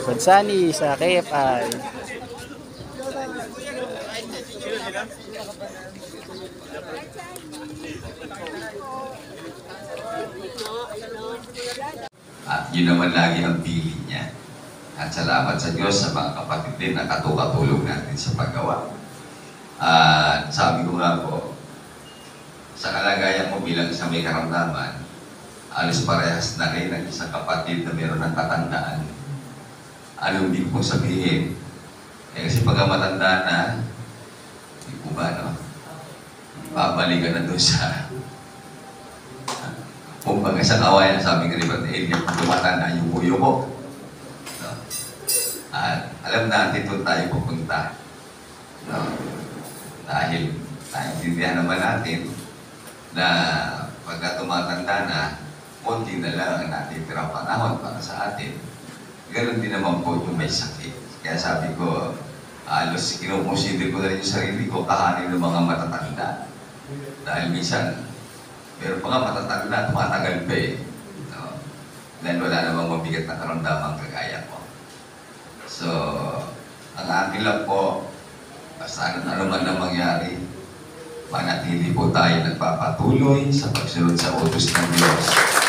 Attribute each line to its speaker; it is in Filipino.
Speaker 1: Konsani sa KFI.
Speaker 2: At yun naman lagi ang pili niya. At salamat sa Diyos sa mga kapatid din na katulong natin sa paggawa. At sabi ko nga po, sa kalagayan mo bilang isang may karamdaman, alos parehas na rin ang isang kapatid na meron ng katandaan. Anong ibig pong sabihin? Kasi pagka matanda na, hindi po ba, no? Babalikan na doon sa kumbaga sa kawayan, sabi ko rin ba, kung tumatanda yung buyo ko. No? At alam natin doon tayo pupunta. No? Dahil naiintindihan naman natin na pagka tumatanda na, konti na lang ang natitirang panahon para sa atin. Ganon din naman po yung may sakit. Kaya sabi ko, alos kinukonsider ko na rin yung sarili ko kahanin ng mga matatanda. Dahil minsan, pero pa nga matatanda, tumatagal pa eh. No? Dahil wala namang mabigat na karamdaman kagaya ko. So, ang akin lang po, basta ano man na mangyari, manatili po tayo nagpapatuloy sa pagsunod sa utos ng Diyos.